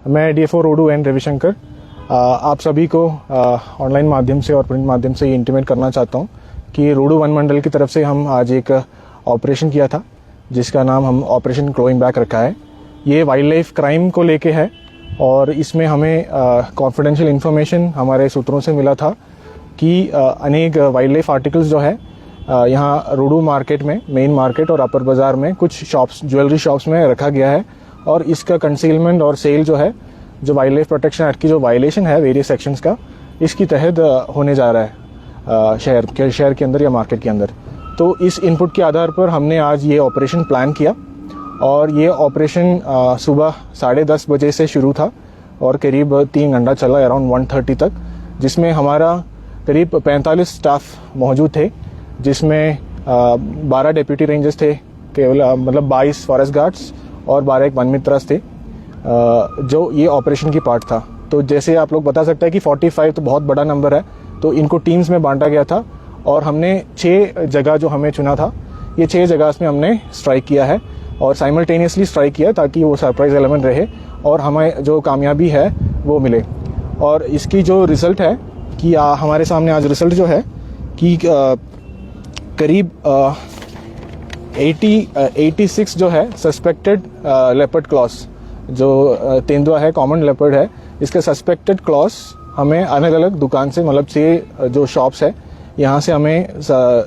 मैं DFO Rohru N Ravishankar आप सभी को ऑनलाइन माध्यम से और प्रिंट माध्यम से ये इंटीमेट करना चाहता हूँ कि रोडू वन मंडल की तरफ से हम आज एक ऑपरेशन किया था जिसका नाम हम ऑपरेशन क्लोइंग बैक रखा है। ये वाइल्ड लाइफ क्राइम को लेके है और इसमें हमें कॉन्फिडेंशियल इन्फॉर्मेशन हमारे सूत्रों से मिला था कि अनेक वाइल्ड लाइफ आर्टिकल्स जो है यहाँ रोडू मार्केट में, मेन मार्केट और अपर बाज़ार में कुछ शॉप्स, ज्वेलरी शॉप्स में रखा गया है और इसका कंसीलमेंट और सेल जो है, जो वाइल्ड लाइफ प्रोटेक्शन एक्ट की जो वायलेशन है वेरियस सेक्शंस का, इसकी तहत होने जा रहा है शहर के अंदर या मार्केट के अंदर। तो इस इनपुट के आधार पर हमने आज ये ऑपरेशन प्लान किया और ये ऑपरेशन सुबह 10:30 बजे से शुरू था और करीब 3 घंटा चला, अराउंड 1:30 तक, जिसमें हमारा करीब 45 स्टाफ मौजूद थे, जिसमें 12 डेप्यूटी रेंजर्स थे, केवल मतलब 22 फॉरेस्ट गार्ड्स और 12 वन मित्रास थे, जो ये ऑपरेशन की पार्ट था। तो जैसे आप लोग बता सकते हैं कि 45 तो बहुत बड़ा नंबर है, तो इनको टीम्स में बांटा गया था और हमने 6 जगह जो हमें चुना था, ये 6 जगह में हमने स्ट्राइक किया है और साइमल्टेनियसली स्ट्राइक किया ताकि वो सरप्राइज एलिमेंट रहे और हमें जो कामयाबी है वो मिले। और इसकी जो रिज़ल्ट है कि हमारे सामने आज रिज़ल्ट जो है कि करीब 86 जो है सस्पेक्टेड लेपर्ड क्लॉस, जो तेंदुआ है, कॉमन लेपर्ड है, इसके सस्पेक्टेड क्लॉस हमें अलग अलग दुकान से, मतलब 6 जो शॉप्स है यहाँ से हमें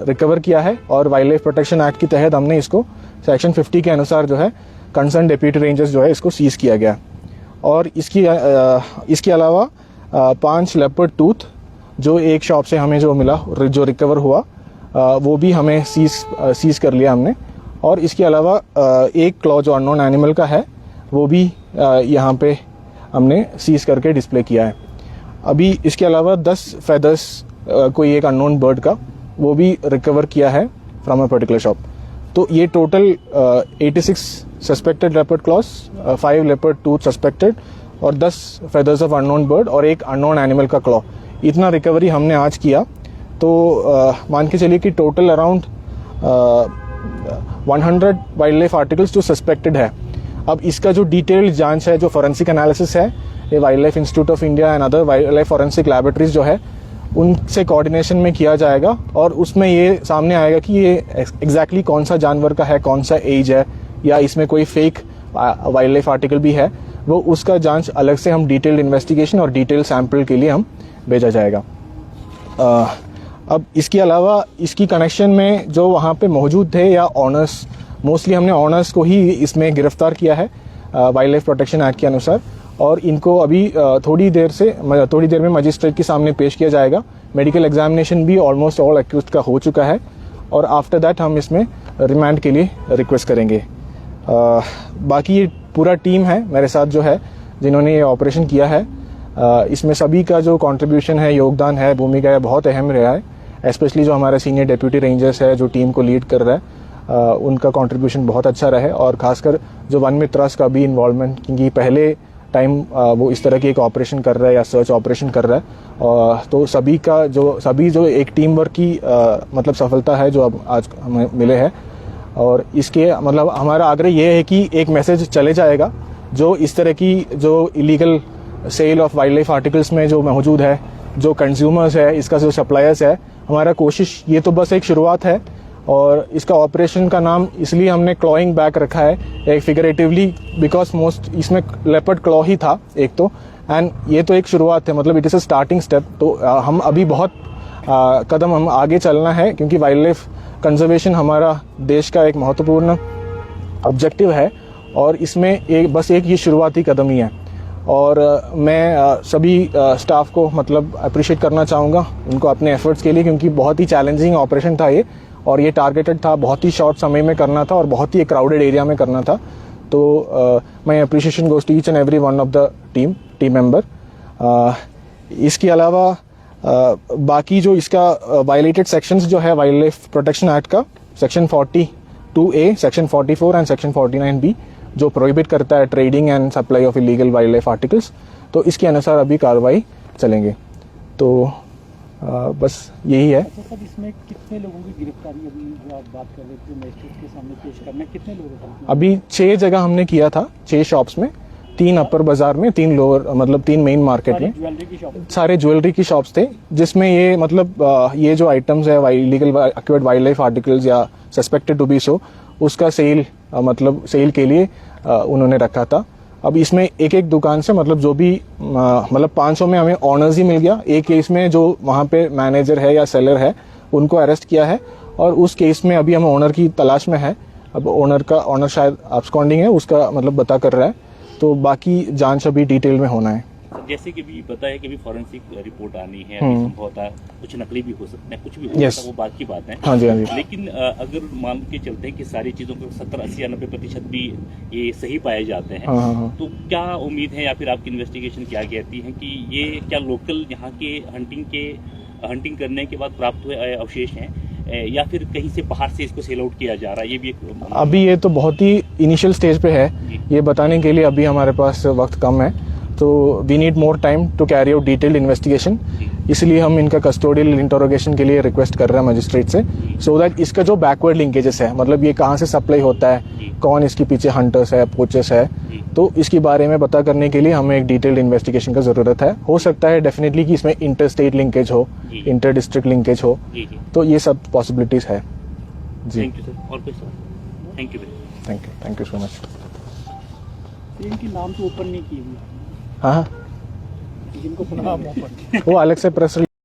रिकवर किया है और वाइल्ड लाइफ प्रोटेक्शन एक्ट के तहत हमने इसको सेक्शन 50 के अनुसार जो है कंसर्न डेप्यूटी रेंजर्स जो है इसको सीज किया गया। और इसके अलावा 5 लेपर्ड टूथ जो एक शॉप से हमें जो मिला, जो रिकवर हुआ, वो भी हमें सीज कर लिया हमने। और इसके अलावा एक क्लॉ जो अननोन एनिमल का है वो भी यहाँ पे हमने सीज करके डिस्प्ले किया है। अभी इसके अलावा 10 फेदर्स कोई एक अननोन बर्ड का वो भी रिकवर किया है फ्रॉम अ पर्टिकुलर शॉप। तो ये total 86 suspected leopard claws, 5 leopard tooth suspected और 10 फेदर्स ऑफ अननोन बर्ड और एक अननोन एनिमल का क्लॉ, इतना रिकवरी हमने आज किया। तो मान के चलिए कि total around 100 wild life articles जो सस्पेक्टेड है। अब इसका जो डिटेल्ड जांच है, जो फॉरेंसिक एनालिसिस है, ये wild life institute of India and other wild life forensic laboratories जो है उनसे कोऑर्डिनेशन में किया जाएगा और उसमें ये सामने आएगा कि ये एग्जैक्टली कौन सा जानवर का है, कौन सा एज है, या इसमें कोई फेक वाइल्ड लाइफ आर्टिकल भी है, वो उसका जांच अलग से हम डिटेल्ड इन्वेस्टिगेशन और डिटेल सैंपल के लिए हम भेजा जाएगा। अब इसके अलावा इसकी कनेक्शन में जो वहाँ पे मौजूद थे या ऑनर्स, मोस्टली हमने ऑनर्स को ही इसमें गिरफ्तार किया है वाइल्ड लाइफ प्रोटेक्शन एक्ट के अनुसार और इनको अभी थोड़ी देर में मजिस्ट्रेट के सामने पेश किया जाएगा। मेडिकल एग्जामिनेशन भी ऑलमोस्ट ऑल एक्यूज्ड का हो चुका है और आफ्टर दैट हम इसमें रिमांड के लिए रिक्वेस्ट करेंगे। बाकी ये पूरा टीम है मेरे साथ जो है जिन्होंने ये ऑपरेशन किया है, इसमें सभी का जो कंट्रीब्यूशन है, योगदान है, भूमिका है, बहुत अहम रहा है। स्पेशली जो हमारे सीनियर डेप्यूटी रेंजर्स है जो टीम को लीड कर रहा है, उनका कंट्रीब्यूशन बहुत अच्छा रहा है और खासकर जो वन मित्रास का भी इन्वॉल्वमेंट, क्योंकि पहले टाइम वो इस तरह की एक ऑपरेशन कर रहा है या सर्च ऑपरेशन कर रहा है, तो सभी जो एक टीम वर्क की मतलब सफलता है जो अब आज हमें मिले हैं। और इसके मतलब हमारा आग्रह ये है कि एक मैसेज चले जाएगा जो इस तरह की जो illegal sale of wild life articles में जो मौजूद है, जो कंज्यूमर्स है, इसका जो सप्लायर्स है, हमारा कोशिश ये तो बस एक शुरुआत है और इसका ऑपरेशन का नाम इसलिए हमने क्लॉइंग बैक रखा है एक फिगरेटिवली, बिकॉज मोस्ट इसमें लेपर्ड क्लॉ ही था एक तो, एंड ये तो एक शुरुआत है, मतलब it is a starting step. तो हम अभी बहुत कदम हम आगे चलना है क्योंकि वाइल्ड लाइफ कंजर्वेशन हमारा देश का एक महत्वपूर्ण ऑब्जेक्टिव है और इसमें बस एक ये शुरुआती कदम ही है। और मैं सभी स्टाफ को मतलब अप्रिशिएट करना चाहूँगा उनको अपने एफर्ट्स के लिए, क्योंकि बहुत ही चैलेंजिंग ऑपरेशन था ये और ये टारगेटेड था, बहुत ही शॉर्ट समय में करना था और बहुत ही क्राउडेड एरिया में करना था। तो my appreciation goes to each and every one of the team member. इसके अलावा बाकी जो इसका वायलेटेड सेक्शंस जो है वाइल्ड लाइफ प्रोटेक्शन एक्ट का, section 42A, section 44 and section 49B, जो प्रोहिबिट करता है trading and supply of illegal wild life articles, तो इसके अनुसार अभी कार्रवाई चलेंगे। तो बस यही है। अच्छा सर, इसमें कितने लोगों की गिरफ्तारी अभी जो आप बात कर रहे थे मजिस्ट्रेट के सामने पेश करना, कितने लोगों का? अभी 6 जगह हमने किया था, 6 शॉप्स में, 3 अपर बाजार में, 3 लोअर, मतलब 3 मेन मार्केट में ज्वेलरी की शॉप सारे ज्वेलरी की शॉप्स थे, जिसमें ये मतलब ये जो आइटम्स है illegal acquired wild life articles या सस्पेक्टेड टू बी सो, उसका सेल मतलब सेल के लिए उन्होंने रखा था। अब इसमें एक एक दुकान से मतलब जो भी मतलब 500 में हमें ऑनर्स ही मिल गया। एक केस में जो वहाँ पे मैनेजर है या सेलर है उनको अरेस्ट किया है, और उस केस में अभी हम ओनर की तलाश में है। अब ओनर शायद अब्सकॉन्डिंग है, उसका मतलब पता कर रहा है, तो बाकी जांच अभी डिटेल में होना है। जैसे कि भी पता है कि भी फॉरेंसिक रिपोर्ट आनी है, अभी संभवतः कुछ नकली भी हो सकता है, कुछ भी हो सकता है, वो बात की बात है। हाँ जी, हाँ जी। लेकिन अगर मान के चलते हैं कि सारी चीजों को 70, 80 या 90% भी ये सही पाए जाते हैं, हाँ। तो क्या उम्मीद है या फिर आपकी इन्वेस्टिगेशन क्या कहती है कि ये क्या लोकल यहाँ के हंटिंग करने के बाद प्राप्त हुए अवशेष हैं, या फिर कहीं से बाहर से इसको सेल आउट किया जा रहा है? ये भी एक अभी ये तो बहुत ही इनिशियल स्टेज पे है, ये बताने के लिए अभी हमारे पास वक्त कम है, तो we need more time to carry out detailed investigation. इसलिए हम इनका कस्टोडियल इंटरोगेशन के लिए रिक्वेस्ट कर रहे हैं मजिस्ट्रेट से, सो दैट इसका जो बैकवर्ड लिंकेजेस है, मतलब ये कहाँ से सप्लाई होता है, कौन इसके पीछे हंटर्स है, पोचर्स है, तो इसके बारे में पता करने के लिए हमें एक डिटेल्ड इन्वेस्टिगेशन का जरूरत है। हो सकता है डेफिनेटली कि इसमें इंटर स्टेट लिंकेज हो, इंटर डिस्ट्रिक्ट लिंकेज हो, तो ये सब पॉसिबिलिटीज है जी। Thank you sir. और कोई सवाल? Thank you so much. इनके नाम तो ओपन नहीं किए हुए, हाँ, जिनको नाम ओपन वो अलग से प्रेस